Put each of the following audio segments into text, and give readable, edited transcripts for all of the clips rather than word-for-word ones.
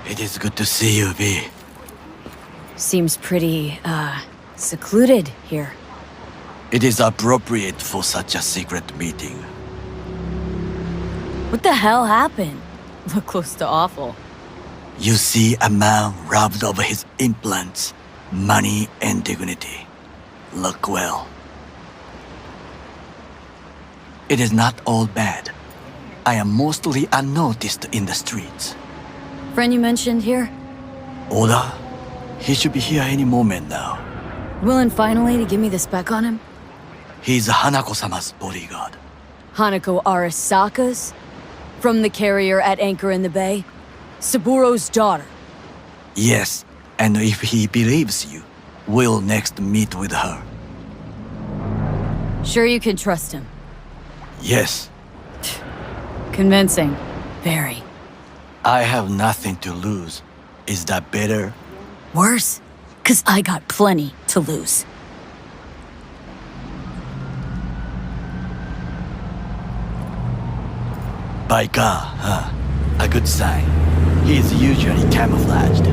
It is good to see you, V. Seems pretty, secluded here. It is appropriate for such a secret meeting. What the hell happened? Look close to awful. You see a man robbed of his implants, money and dignity. Look well. It is not all bad. I am mostly unnoticed in the streets. Friend you mentioned here? Oda? He should be here any moment now. Willing finally to give me the spec on him? He's Hanako-sama's bodyguard. Hanako Arasaka's? From the carrier at anchor in the bay? Saburo's daughter? Yes, and if he believes you, we'll next meet with her. Sure you can trust him? Yes. Convincing. Very. I have nothing to lose. Is that better? Worse? 'Cause I got plenty to lose. By car, huh? A good sign. He is usually camouflaged.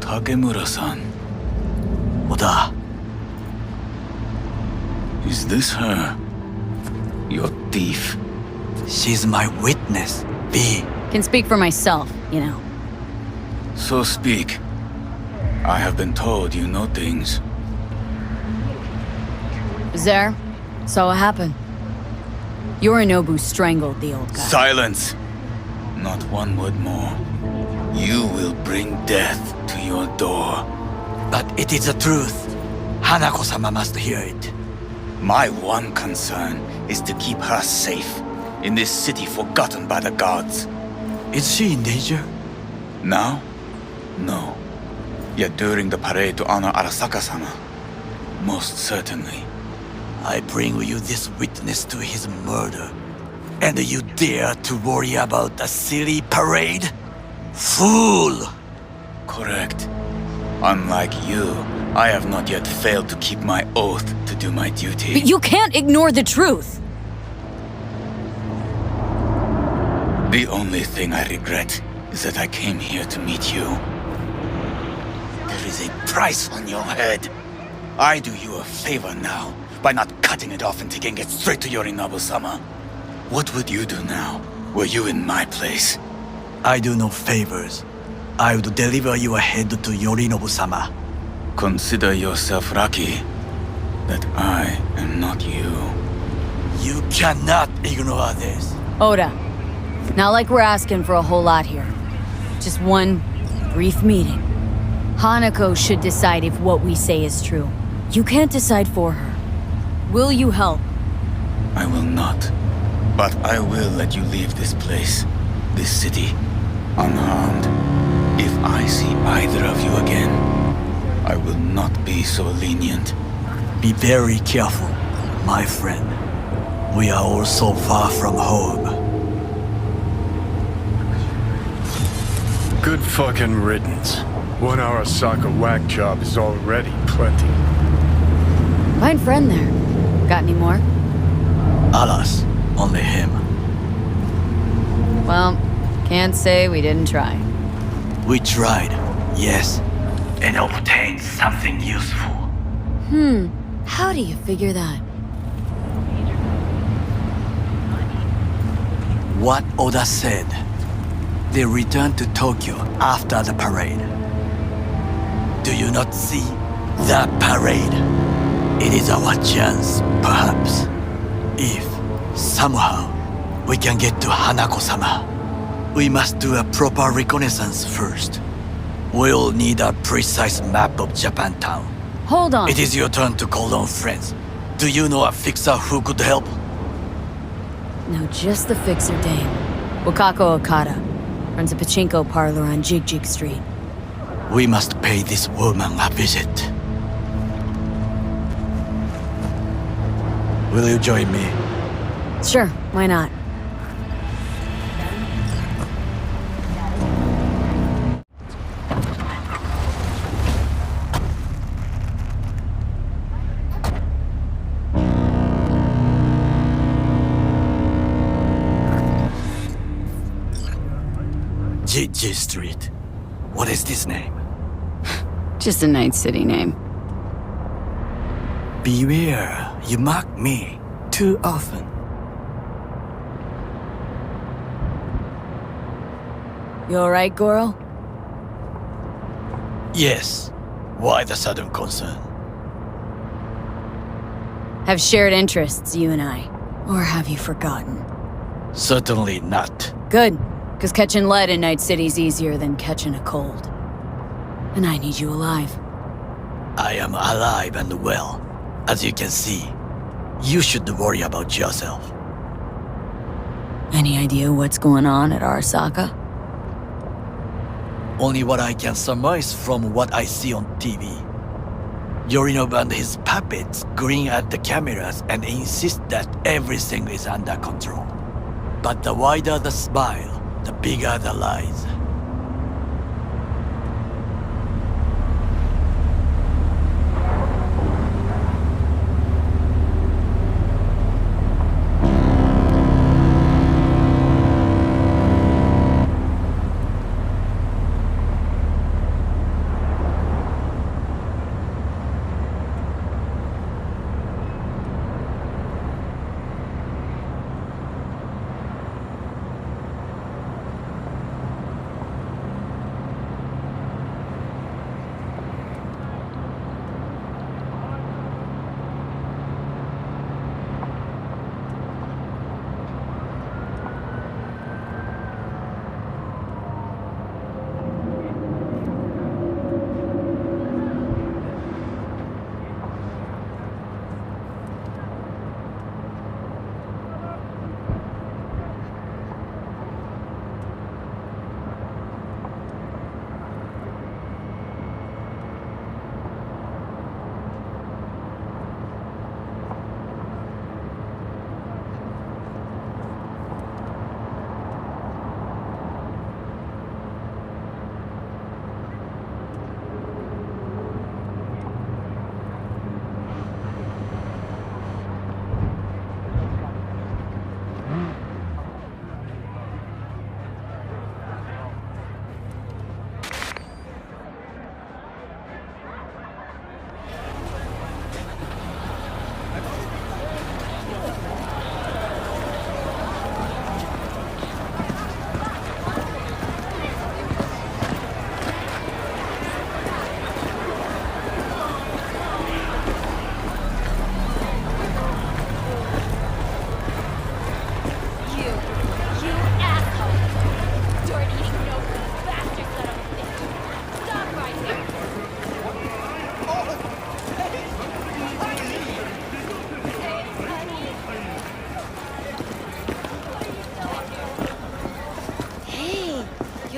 Takemura-san. Oda, Is this her? Your thief? she's my witness, V. Can speak for myself, you know. So speak. I have been told you know things. Was there? Saw what happened. Yorinobu strangled the old guy. Silence! Not one word more. You will bring death to your door. But it is the truth. Hanako-sama must hear it. My one concern is to keep her safe in this city forgotten by the gods. Is she in danger? Now? No. Yet during the parade to honor Arasaka-sama, most certainly. I bring you this witness to his murder. And you dare to worry about a silly parade? Fool! Correct. Unlike you, I have not yet failed to keep my oath to do my duty. But you can't ignore the truth! The only thing I regret is that I came here to meet you. There is a price on your head. I do you a favor now by not cutting it off and taking it straight to Yorinobu-sama. What would you do now, were you in my place? I do no favors. I would deliver your head to Yorinobu-sama. Consider yourself lucky that I am not you. You cannot ignore this. Oda, not like we're asking for a whole lot here. Just one brief meeting. Hanako should decide if what we say is true. You can't decide for her. Will you help? I will not. But I will let you leave this place, this city, unharmed. If I see either of you again, I will not be so lenient. Be very careful, my friend. We are all so far from home. Good fucking riddance. 1 Arasaka whack job is already plenty. Fine friend there. Got any more? Alas, only him. Well, can't say we didn't try. We tried, yes, and obtained something useful. How do you figure that? What Oda said. They returned to Tokyo after the parade. Do you not see the parade? It is our chance, perhaps. If, somehow, we can get to Hanako-sama, we must do a proper reconnaissance first. We'll need a precise map of Japantown. Hold on. It is your turn to call on friends. Do you know a fixer who could help? No, just the fixer dame. Wakako Okada. Runs a pachinko parlor on Jig Jig Street. We must pay this woman a visit. Will you join me? Sure, why not? G Street. What is this name? Just a night city name. Beware, you mock me too often. You alright, Goro? Yes. Why the sudden concern? Have shared interests, you and I. Or have you forgotten? Certainly not. Good, because catching lead in Night City's easier than catching a cold. And I need you alive. I am alive and well. As you can see, you should worry about yourself. Any idea what's going on at Arasaka? Only what I can surmise from what I see on TV. Yorinobu and his puppets grin at the cameras and insist that everything is under control. But the wider the smile, the bigger the lies.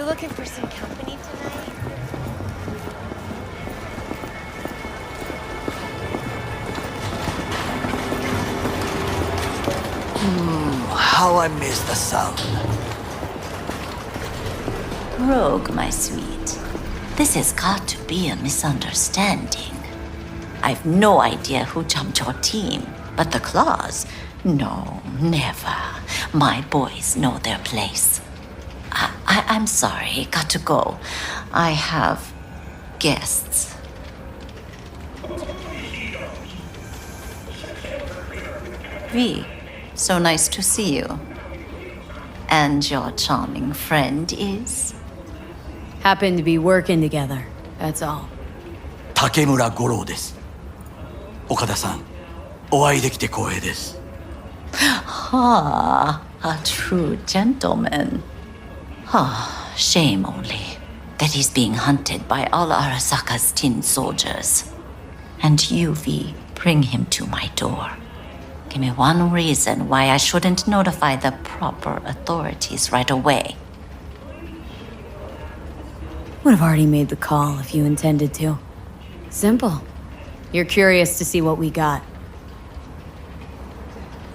Looking for some company tonight? How I miss the sound. Rogue, my sweet. This has got to be a misunderstanding. I've no idea who jumped your team, but the claws? No, never. My boys know their place. I'm sorry, got to go. I have guests. V, so nice to see you. And your charming friend is? Happen to be working together, that's all. 竹村五郎です。岡田さん、お会いできて光栄です。Ah, a true gentleman. Ah, shame only that he's being hunted by all Arasaka's tin soldiers. And you, V, bring him to my door. Give me one reason why I shouldn't notify the proper authorities right away. Would have already made the call if you intended to. Simple. You're curious to see what we got.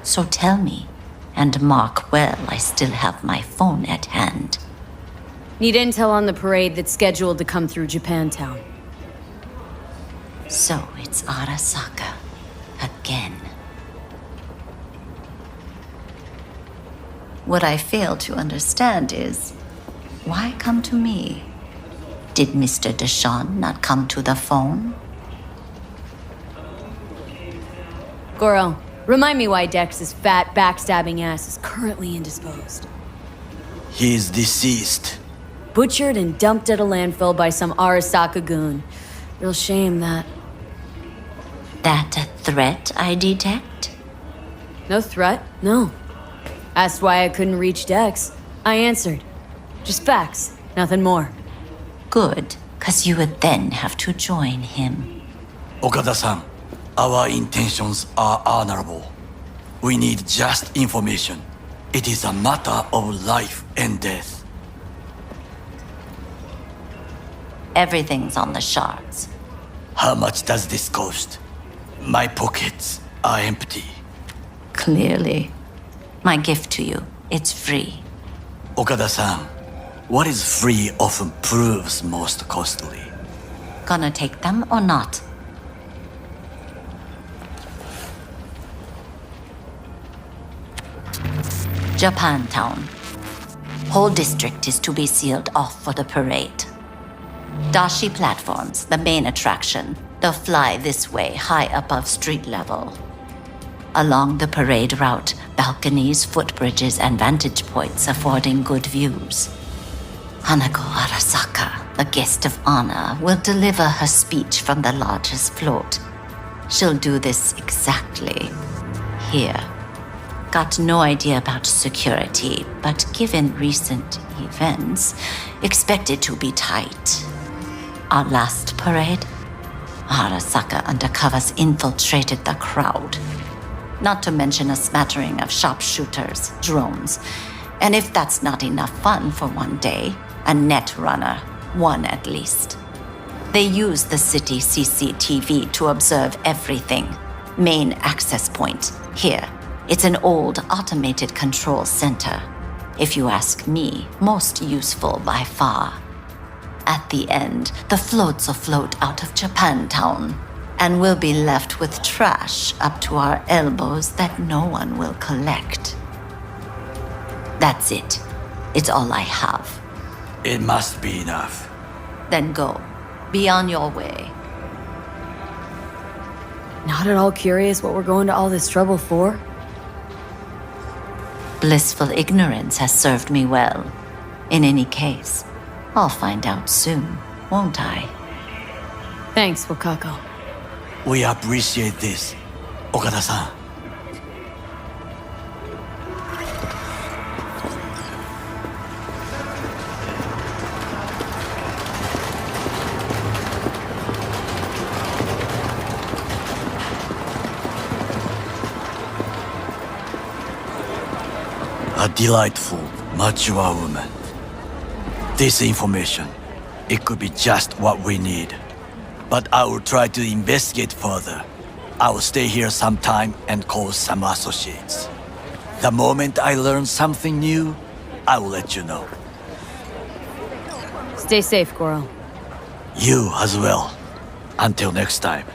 So tell me, and mark well I still have my phone at hand. Need intel on the parade that's scheduled to come through Japantown. So it's Arasaka again. What I fail to understand is, why come to me? Did Mr. Deshawn not come to the phone? Goro, remind me why Dex's fat, backstabbing ass is currently indisposed. He is deceased. Butchered and dumped at a landfill by some Arasaka goon. Real shame that. That a threat I detect? No threat, no. Asked why I couldn't reach Dex. I answered. Just facts, nothing more. Good, 'cause you would then have to join him. Okada-san, our intentions are honorable. We need just information. It is a matter of life and death. Everything's on the shards. How much does this cost? My pockets are empty. Clearly. My gift to you, it's free. Okada-san, what is free often proves most costly. Gonna take them or not? Japantown. Whole district is to be sealed off for the parade. Dashi platforms, the main attraction. They'll fly this way, high above street level. Along the parade route, balconies, footbridges, and vantage points affording good views. Hanako Arasaka, the guest of honor, will deliver her speech from the largest float. She'll do this exactly here. Got no idea about security, but given recent events, expect it to be tight. Our last parade, Arasaka undercovers infiltrated the crowd. Not to mention a smattering of sharpshooters, drones, and if that's not enough fun for one day, a net runner, one at least. They use the city CCTV to observe everything. Main access point, here. It's an old automated control center. If you ask me, most useful by far. At the end, the floats will float out of Japantown, and we'll be left with trash up to our elbows that no one will collect. That's it. It's all I have. It must be enough. Then go. Be on your way. Not at all curious what we're going to all this trouble for? Blissful ignorance has served me well. In any case, I'll find out soon, won't I? Thanks, Wakako. We appreciate this, Okada-san. A delightful, mature woman. This information, it could be just what we need. But I will try to investigate further. I will stay here some time and call some associates. The moment I learn something new, I will let you know. Stay safe, Goro. You as well. Until next time.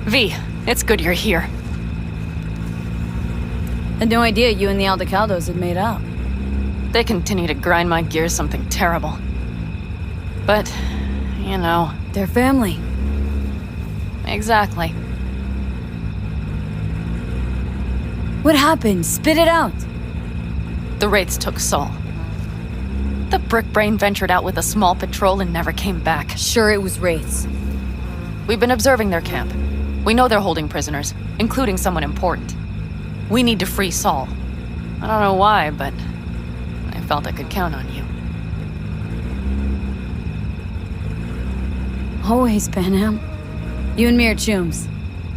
V, it's good you're here. Had no idea you and the Aldecaldos had made up. They continue to grind my gears something terrible. But, you know... They're family. Exactly. What happened? Spit it out. The Wraiths took Saul. The Brickbrain ventured out with a small patrol and never came back. Sure, it was Wraiths. We've been observing their camp. We know they're holding prisoners, including someone important. We need to free Saul. I don't know why, but I felt I could count on you. Always, Panam. You and me are chums.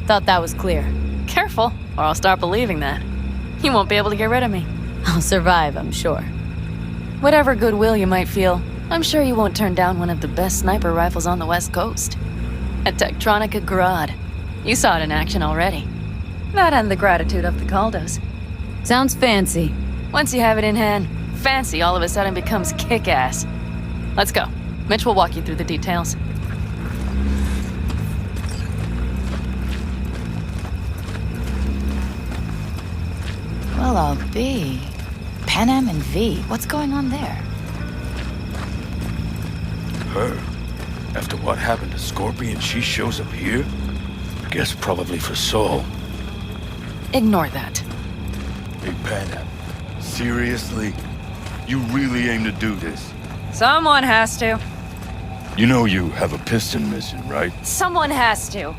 Thought that was clear. Careful, or I'll start believing that. You won't be able to get rid of me. I'll survive, I'm sure. Whatever goodwill you might feel, I'm sure you won't turn down one of the best sniper rifles on the West Coast. At Tektronica Grad. You saw it in action already. That and the gratitude of the Caldos. Sounds fancy. Once you have it in hand, fancy all of a sudden becomes kick-ass. Let's go. Mitch will walk you through the details. Well, I'll be. Panam and V, what's going on there? Her? After what happened to Scorpion, she shows up here? Guess probably for Saul. Ignore that. Hey, Panam. Seriously? You really aim to do this? Someone has to. You know you have a piston missing, right? Someone has to.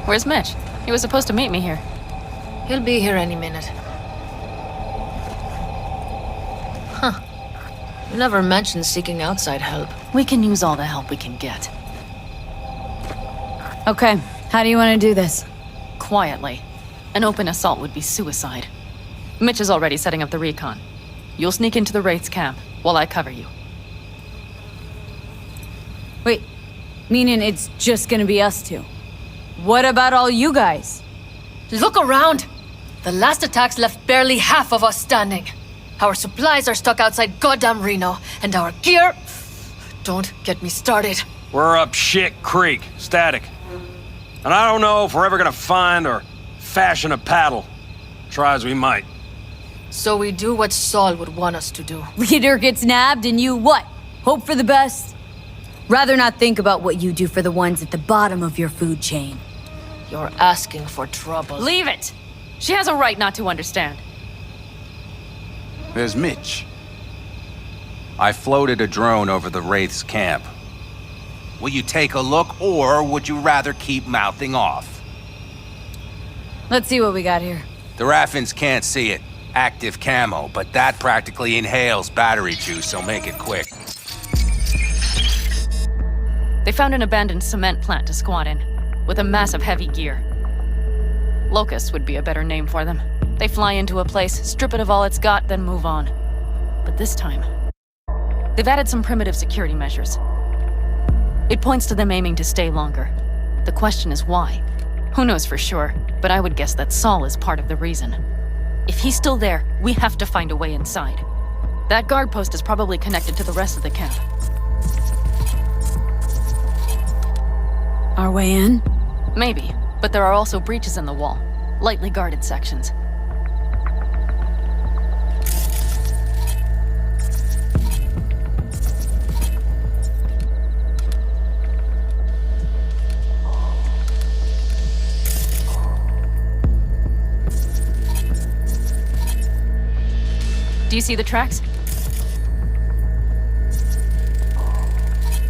Where's Mitch? He was supposed to meet me here. He'll be here any minute. Huh. You never mentioned seeking outside help. We can use all the help we can get. Okay, how do you want to do this? Quietly. An open assault would be suicide. Mitch is already setting up the recon. You'll sneak into the Wraith's camp while I cover you. Wait, meaning it's just gonna be us two? What about all you guys? Look around! The last attacks left barely half of us standing. Our supplies are stuck outside goddamn Reno, and our gear... Don't get me started. We're up shit creek, static. And I don't know if we're ever gonna find or fashion a paddle. Try as we might. So we do what Saul would want us to do. Leader gets nabbed and you what? Hope for the best? Rather not think about what you do for the ones at the bottom of your food chain. You're asking for trouble. Leave it! She has a right not to understand. There's Mitch. I floated a drone over the Wraith's camp. Will you take a look, or would you rather keep mouthing off? Let's see what we got here. The Raffins can't see it. Active camo, but that practically inhales battery juice, so make it quick. They found an abandoned cement plant to squat in, with a massive heavy gear. Locusts would be a better name for them. They fly into a place, strip it of all it's got, then move on. But this time, they've added some primitive security measures. It points to them aiming to stay longer. The question is why? Who knows for sure, but I would guess that Saul is part of the reason. If he's still there, we have to find a way inside. That guard post is probably connected to the rest of the camp. Our way in? Maybe, but there are also breaches in the wall, lightly guarded sections. Do you see the tracks?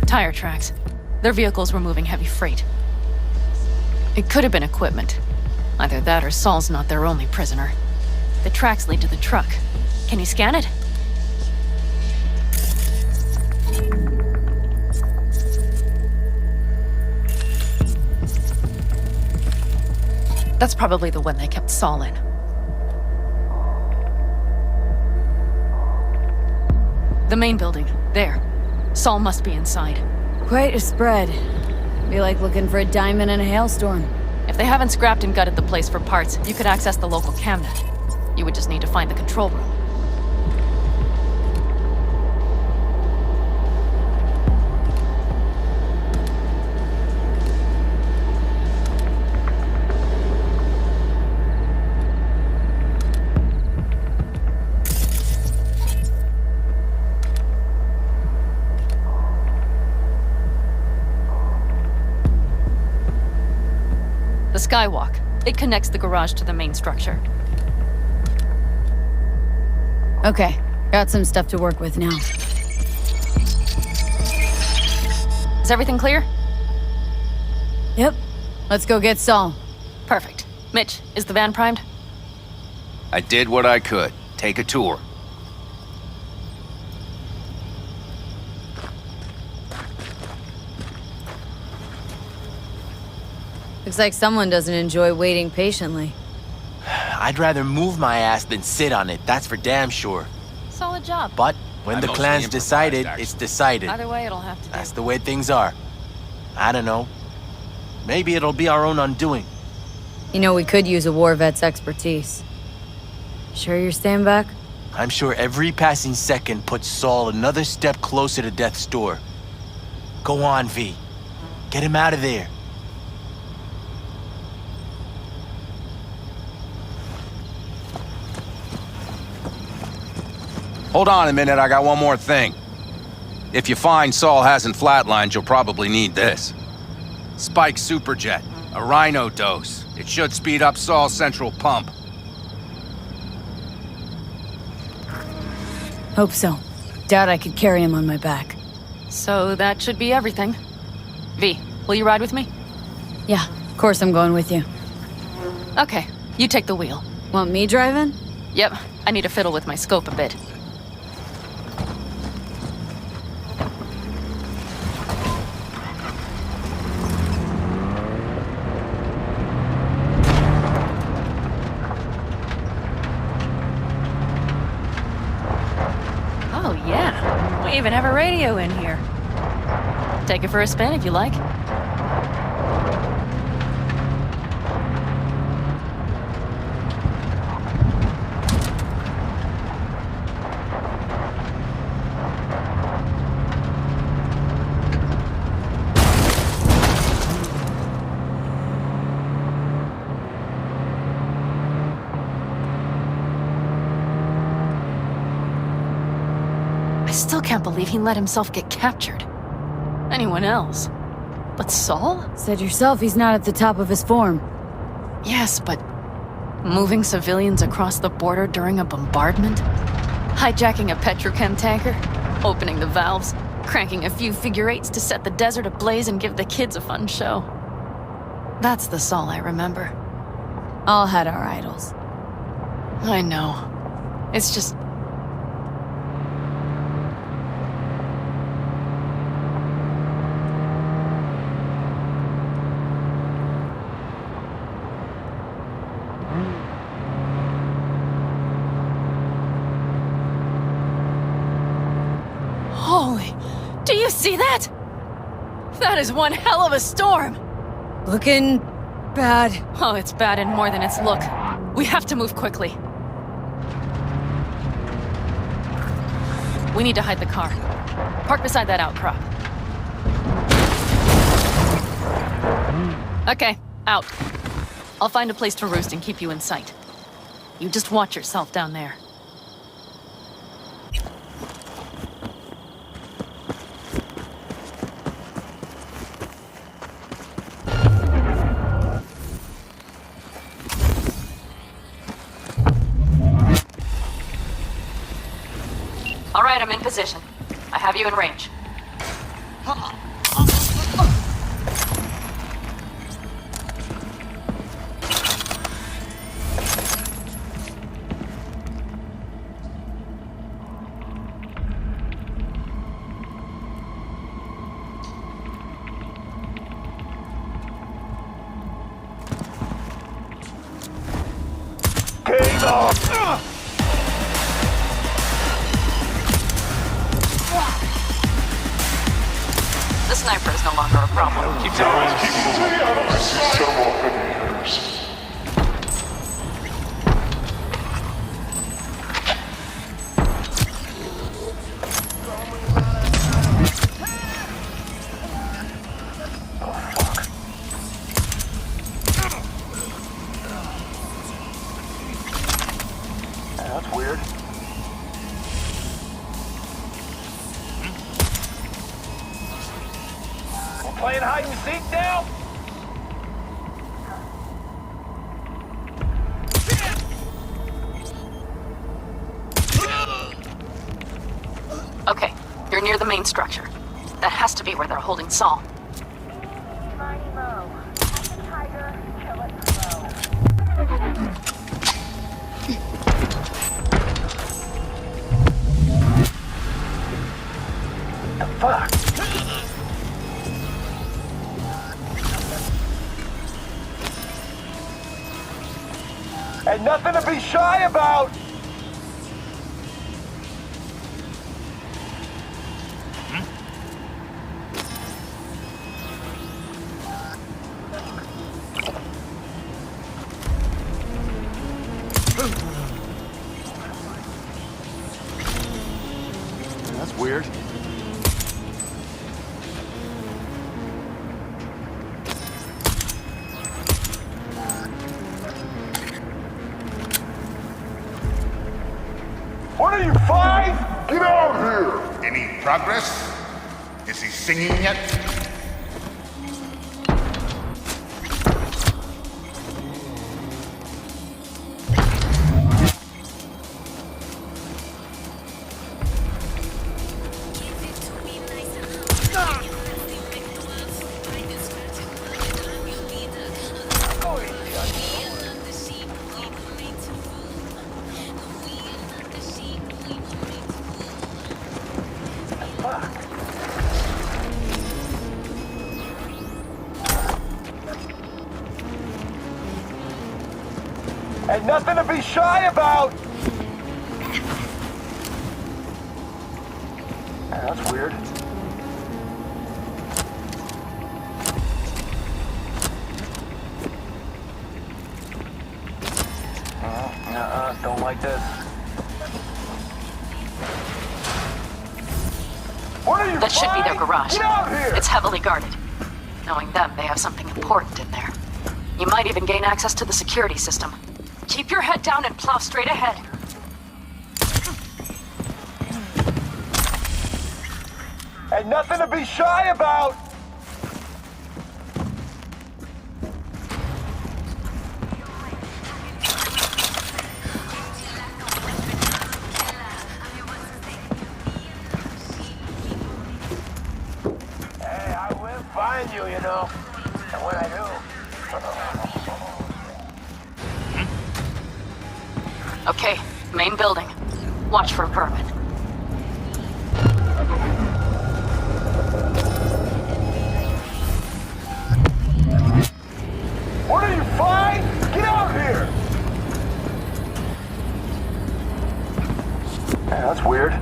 Tire tracks. Their vehicles were moving heavy freight. It could have been equipment. Either that or Saul's not their only prisoner. The tracks lead to the truck. Can you scan it? That's probably the one they kept Saul in. The main building, there. Saul must be inside. Quite a spread. Be like looking for a diamond in a hailstorm. If they haven't scrapped and gutted the place for parts, you could access the local camnet. You would just need to find the control room. The skywalk. It connects the garage to the main structure. Okay, got some stuff to work with now. Is everything clear? Yep. Let's go get Saul. Perfect. Mitch, is the van primed? I did what I could. Take a tour. Looks like someone doesn't enjoy waiting patiently. I'd rather move my ass than sit on it, that's for damn sure. Solid job. But when I the mostly clan's improvised, decided, actually. it's decided. Either way, it'll have to do. That's the way things are. I don't know. Maybe it'll be our own undoing. You know, we could use a war vet's expertise. Sure you're staying back? I'm sure every passing second puts Saul another step closer to death's door. Go on, V. Get him out of there. Hold on a minute, I got one more thing. If you find Saul hasn't flatlined, you'll probably need this. Spike Superjet, a Rhino dose. It should speed up Saul's central pump. Hope so. Doubt I could carry him on my back. So that should be everything. V, will you ride with me? Yeah, of course I'm going with you. Okay, you take the wheel. Want me driving? Yep, I need to fiddle with my scope a bit. Oh yeah, we even have a radio in here. Take it for a spin if you like. I still can't believe he let himself get captured. Anyone else? But Saul? Said yourself he's not at the top of his form. Yes, but moving civilians across the border during a bombardment? Hijacking a petrochem tanker? Opening the valves? Cranking a few figure eights to set the desert ablaze and give the kids a fun show? That's the Saul I remember. All had our idols. I know. It's just... Holy... Do you see that? That is one hell of a storm! Looking bad. Oh, it's bad and more than its look. We have to move quickly. We need to hide the car. Park beside that outcrop. Okay, out. I'll find a place to roost and keep you in sight. You just watch yourself down there. All right, I'm in position. I have you in range. The sniper is no longer a problem. Keep going. Several heavy hitters. That's weird. We're playing hide and seek now? Okay, you're near the main structure. That has to be where they're holding Saul. Fuck. And nothing to be shy about! That's weird. What are you, 5? Get out here! Any progress? Is he singing yet? And nothing to be shy about! That's weird. Don't like this. What are you, That should be their 5? garage. Get out here! It's heavily guarded. Knowing them, they have something important in there. You might even gain access to the security system. Keep your head down and plow straight ahead. And nothing to be shy about! Hey, I will find you, you know. And when I do... Okay, main building. Watch for vermin. What are you, 5? Get out here! Yeah, that's weird.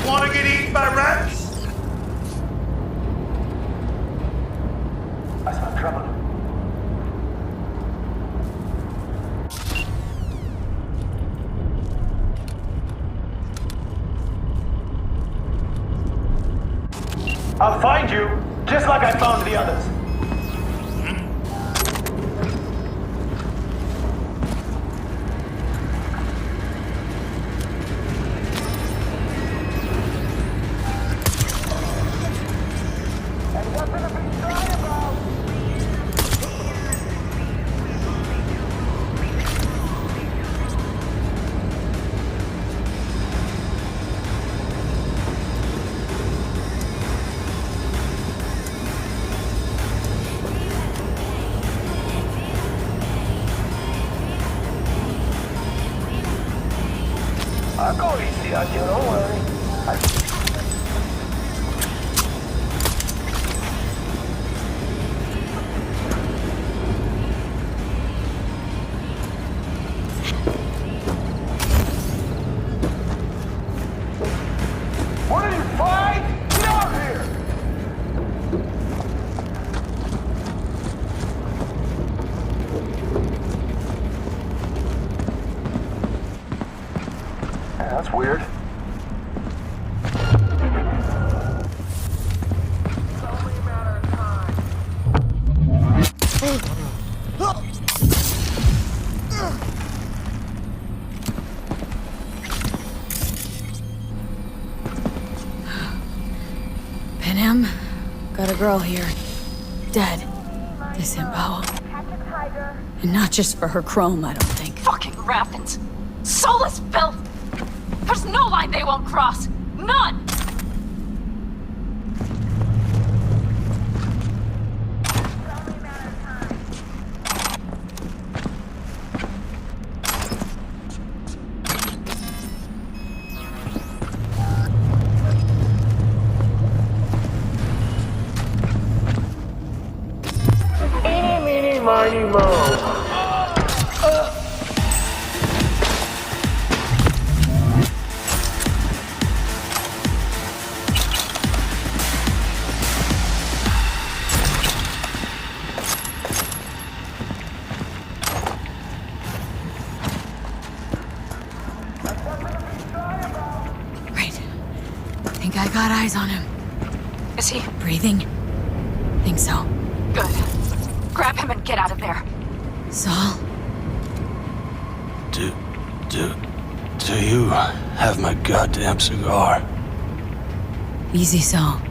Want to get eaten by rats? I smell trouble. I'll find you, just like I found the others. And nothing to be shy about. I'll go easy on you, don't worry. Panem, got a girl here. Dead. Disemboweled. And not just for her chrome, I don't think. Fucking rabbits! Soulless filth! There's no line they won't cross! None! Right. Think I got eyes on him. Is he? Breathing? Think so. Good. Grab him and get out of there. Saul? Do you have my goddamn cigar? Easy, Saul.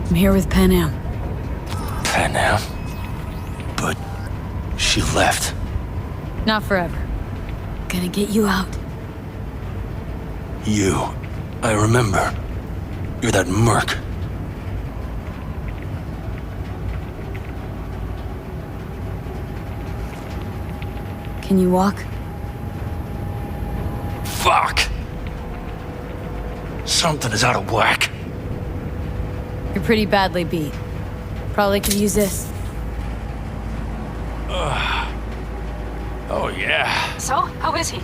I'm here with Panem. Panem? But she left. Not forever. Gonna get you out. You. I remember. You're that merc. Can you walk? Fuck! Something is out of whack. You're pretty badly beat. Probably could use this. Oh yeah. So, how is he?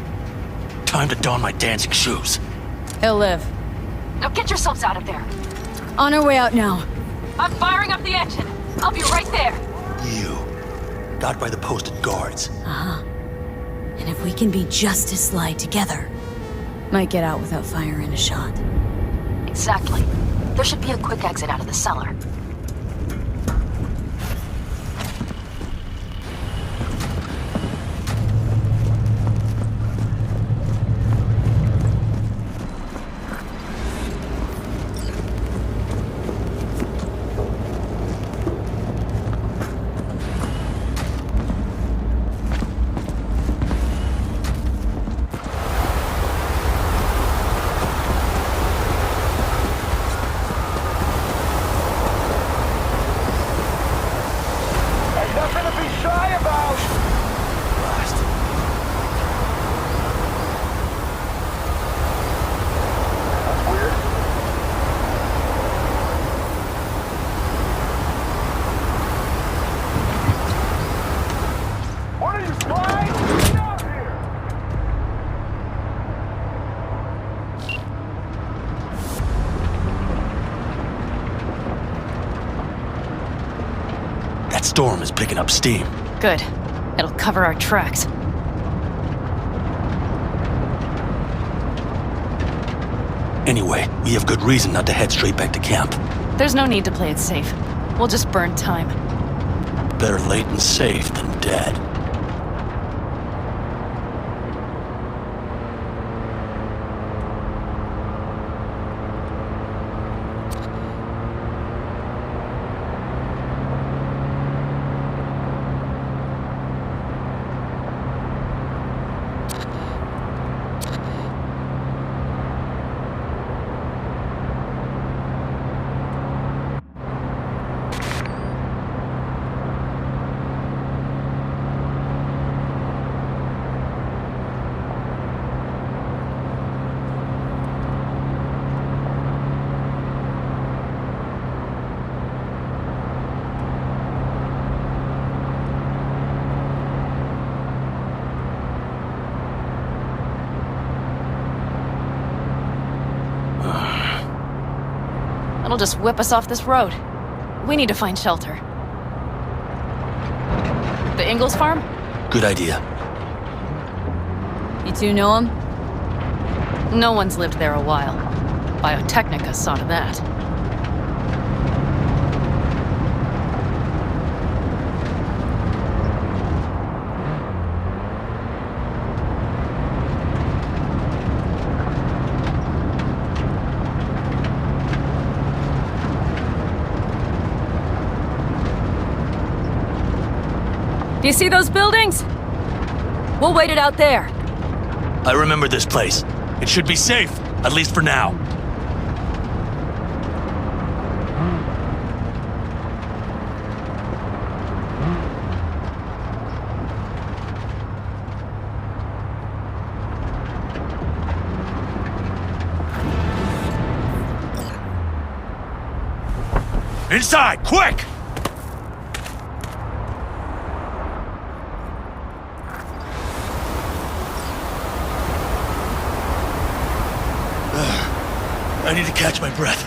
Time to don my dancing shoes. He'll live. Now get yourselves out of there. On our way out now. I'm firing up the engine. I'll be right there. You. Got by the posted guards. Uh-huh. And if we can be just as sly together, might get out without firing a shot. Exactly. There should be a quick exit out of the cellar. Storm is picking up steam. Good. It'll cover our tracks. Anyway, we have good reason not to head straight back to camp. There's no need to play it safe. We'll just burn time. Better late and safe than dead. It'll just whip us off this road. We need to find shelter. The Ingalls farm? Good idea. You two know him? No one's lived there a while. Biotechnica saw to that. Do you see those buildings? We'll wait it out there. I remember this place. It should be safe, at least for now. Inside, quick! I need to catch my breath.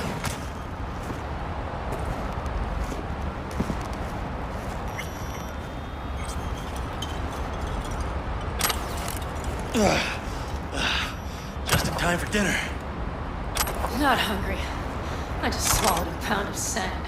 Just in time for dinner. Not hungry. I just swallowed a pound of sand.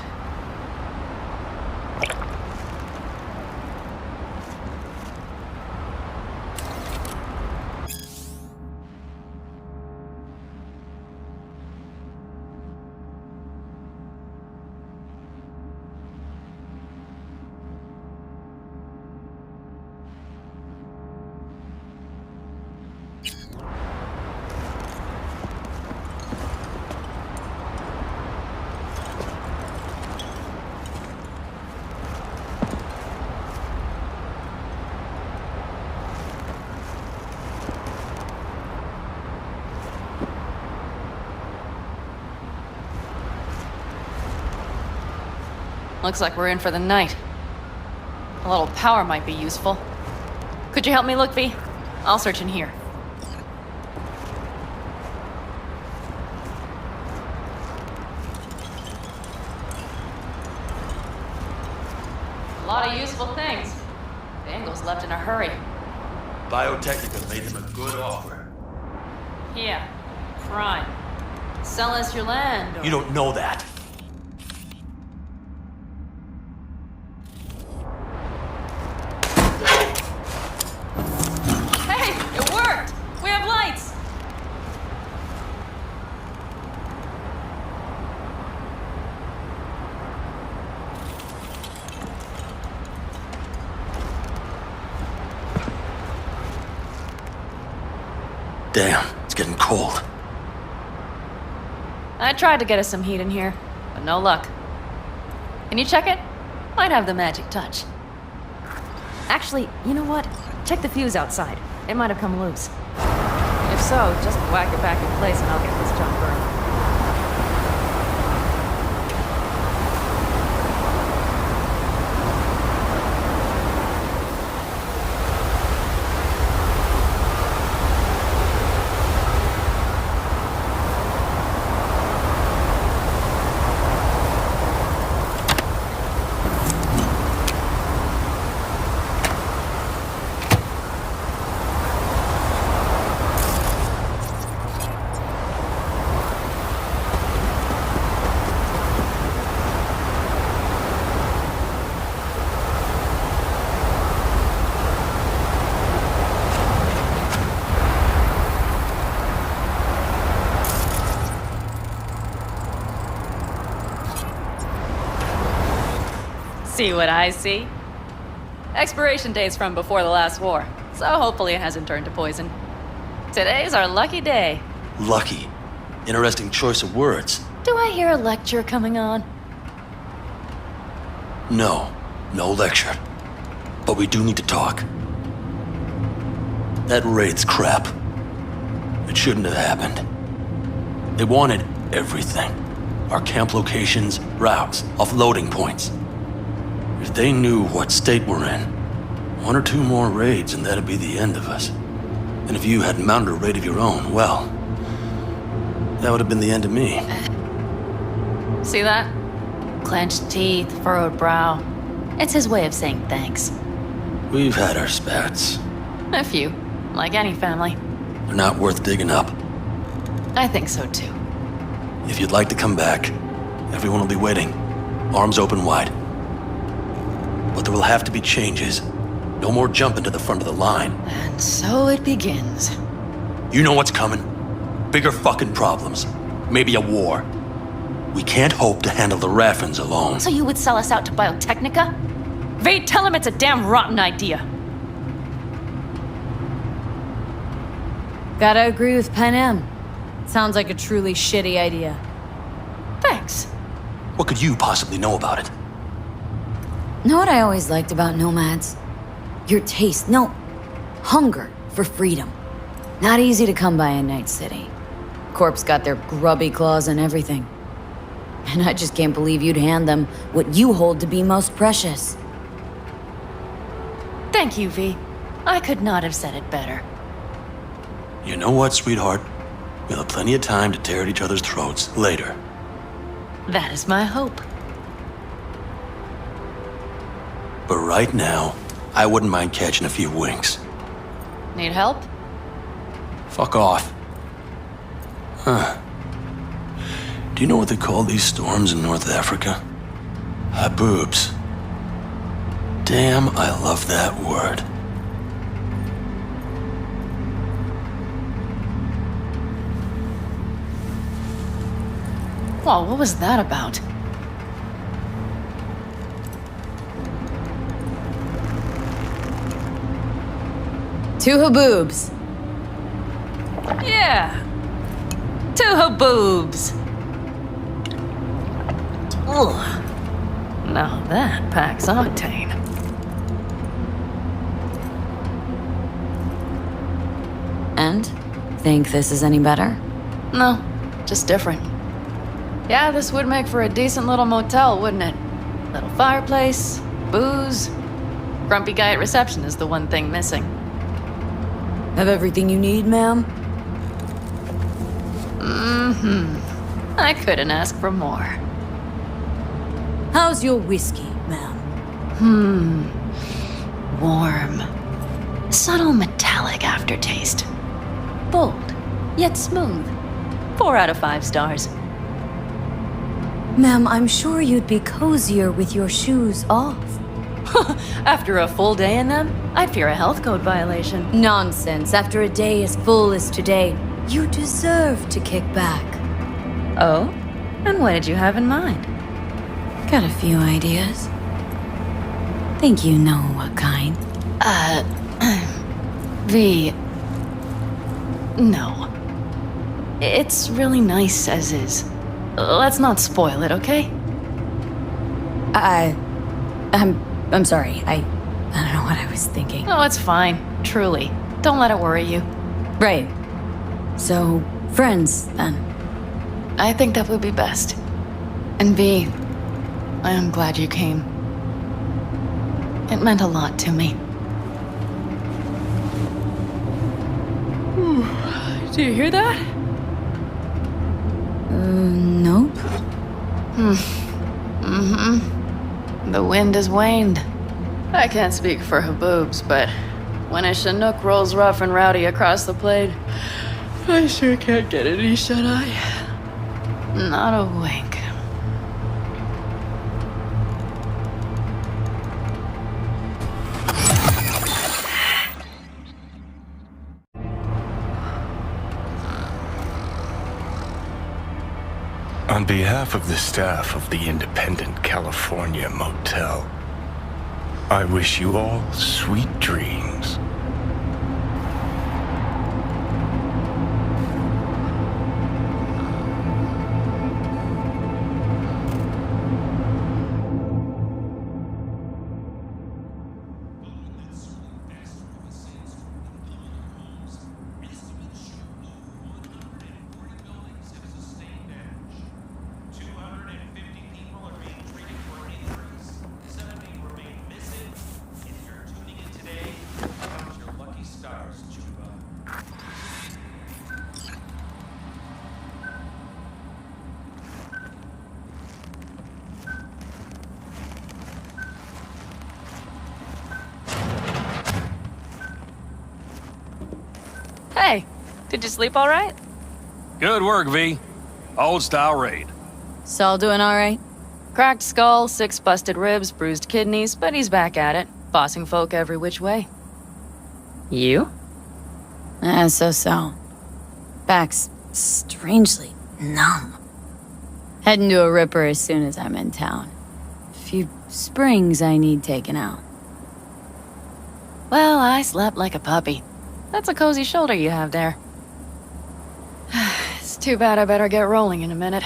Looks like we're in for the night. A little power might be useful. Could you help me look, V? I'll search in here. A lot of useful things. Bangles left in a hurry. Biotechnica made them a good offer. Yeah, prime. Sell us your land, or... You don't know that. Hey, it worked! We have lights! Damn, it's getting cold. I tried to get us some heat in here, but no luck. Can you check it? Might have the magic touch. Actually, you know what? Check the fuse outside. It might have come loose. If so, just whack it back in place and I'll get this junk burned. See what I see? Expiration date's from before the last war, so hopefully it hasn't turned to poison. Today's our lucky day. Lucky. Interesting choice of words. Do I hear a lecture coming on? No, no lecture. But we do need to talk. That raid's crap. It shouldn't have happened. They wanted everything. Our camp locations, routes, offloading points. If they knew what state we're in, one or two more raids and that'd be the end of us. And if you had mounted a raid of your own, well, that would have been the end of me. See that? Clenched teeth, furrowed brow. It's his way of saying thanks. We've had our spats. A few, like any family. They're not worth digging up. I think so too. If you'd like to come back, everyone will be waiting, arms open wide. But there will have to be changes. No more jumping to the front of the line. And so it begins. You know what's coming. Bigger fucking problems. Maybe a war. We can't hope to handle the Raffins alone. So you would sell us out to Biotechnica? V, tell him it's a damn rotten idea. Gotta agree with Pen M. Sounds like a truly shitty idea. Thanks. What could you possibly know about it? Know what I always liked about nomads? Your taste, no, hunger for freedom. Not easy to come by in Night City. Corp's got their grubby claws and everything. And I just can't believe you'd hand them what you hold to be most precious. Thank you, V. I could not have said it better. You know what, sweetheart? We'll have plenty of time to tear at each other's throats later. That is my hope. But right now, I wouldn't mind catching a few winks. Need help? Fuck off. Huh. Do you know what they call these storms in North Africa? Haboobs. Damn, I love that word. Whoa, what was that about? Two haboobs. Yeah. Two haboobs. Ugh. Now that packs octane. And? Think this is any better? No, just different. Yeah, this would make for a decent little motel, wouldn't it? Little fireplace, booze. Grumpy guy at reception is the one thing missing. Have everything you need, ma'am? Mm-hmm. I couldn't ask for more. How's your whiskey, ma'am? Warm. Subtle metallic aftertaste. Bold, yet smooth. 4 out of 5 stars. Ma'am, I'm sure you'd be cozier with your shoes off. After a full day in them, I'd fear a health code violation. Nonsense. After a day as full as today, you deserve to kick back. Oh? And what did you have in mind? Got a few ideas. Think you know what kind. V. No. It's really nice as is. Let's not spoil it, okay? I'm sorry. I don't know what I was thinking. Oh, it's fine. Truly. Don't let it worry you. Right. So, friends, then. I think that would be best. And V, I am glad you came. It meant a lot to me. Do you hear that? Nope. The wind has waned. I can't speak for Haboobs, but when a Chinook rolls rough and rowdy across the plate, I sure can't get any shut-eye. Not a wink. On behalf of the staff of the Independent California Motel, I wish you all sweet dreams. Hey, did you sleep all right? Good work, V. Old style raid. Saul doing all right? Cracked skull, 6 busted ribs, bruised kidneys, but he's back at it, bossing folk every which way. You? So. Back's strangely numb. Heading to a ripper as soon as I'm in town. Few springs I need taken out. Well, I slept like a puppy. That's a cozy shoulder you have there. It's too bad I better get rolling in a minute.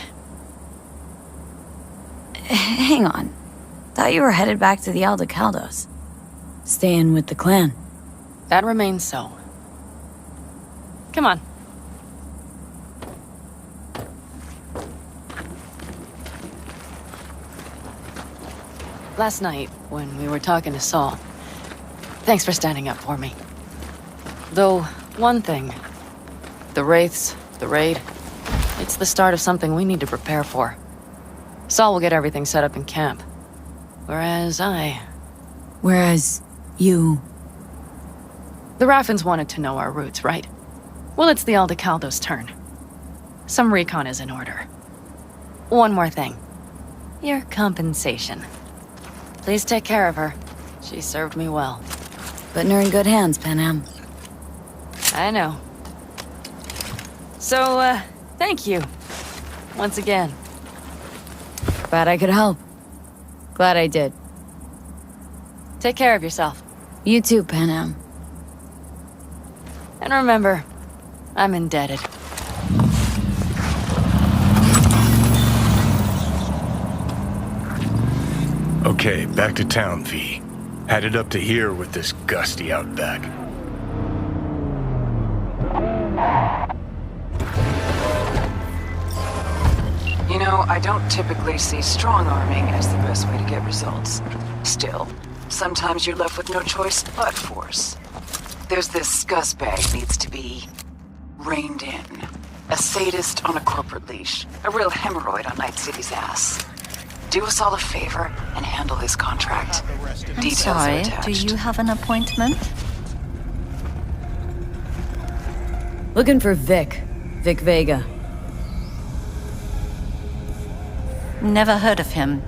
Hang on. Thought you were headed back to the Aldecaldos. Staying with the clan. That remains so. Come on. Last night, when we were talking to Saul, thanks for standing up for me. Though, one thing. The Wraiths, the raid, it's the start of something we need to prepare for. Saul will get everything set up in camp. Whereas you... The Raffins wanted to know our routes, right? Well, it's the Aldecaldos' turn. Some recon is in order. One more thing. Your compensation. Please take care of her. She served me well. Putting her in good hands, Panam. I know. So, thank you. Once again. Glad I could help. Glad I did. Take care of yourself. You too, Panam. And remember, I'm indebted. Okay, back to town, V. Headed up to here with this gusty outback. You know, I don't typically see strong-arming as the best way to get results. Still, sometimes you're left with no choice but force. There's this scuzzbag needs to be reined in. A sadist on a corporate leash. A real hemorrhoid on Night City's ass. Do us all a favor and handle his contract. I'm Details sorry, are attached. do you have an appointment? Looking for Vic. Vic Vega. Never heard of him.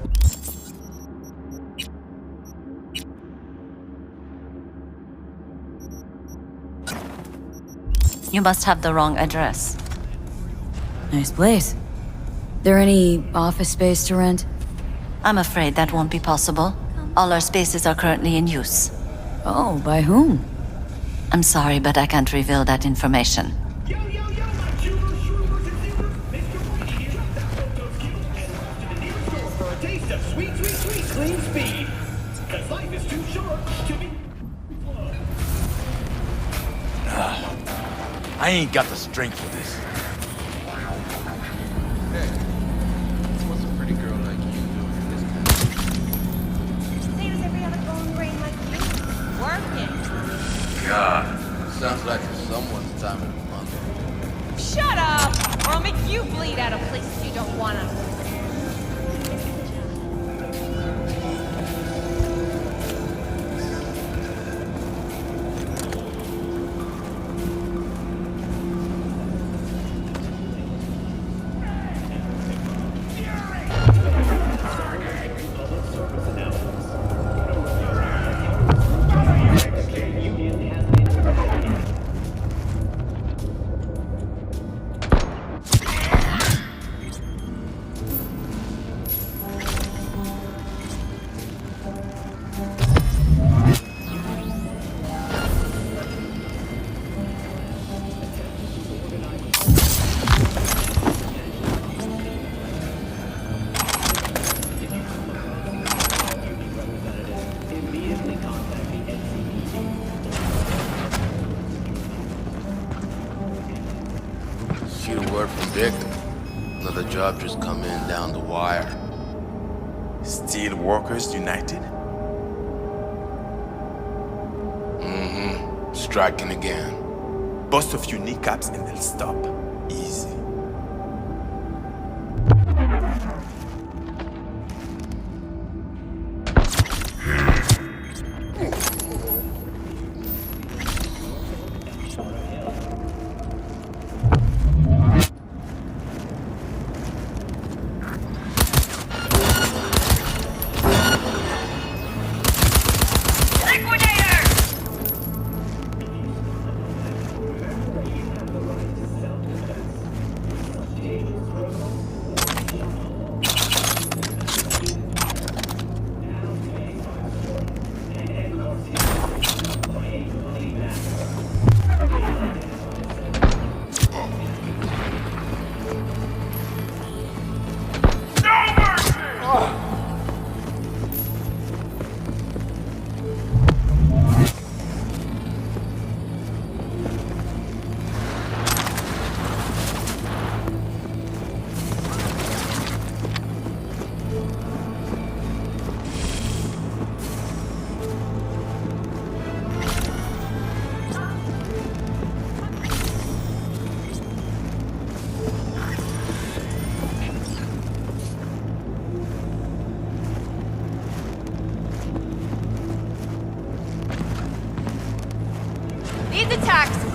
You must have the wrong address. Nice place. There any office space to rent? I'm afraid that won't be possible. All our spaces are currently in use. Oh, by whom? I'm sorry, but I can't reveal that information. I ain't got the strength for this. What's a pretty girl like you doing in this kind of... Same as every other going brain like you. Working. God, sounds like it's someone's time of the month. Shut up! Or I'll make you bleed out of places you don't wanna. See the word from Vic? Another job just come in down the wire. Steel Workers United? Mm-hmm. Striking again. Bust a few kneecaps and they'll stop. Easy.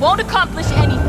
won't accomplish anything.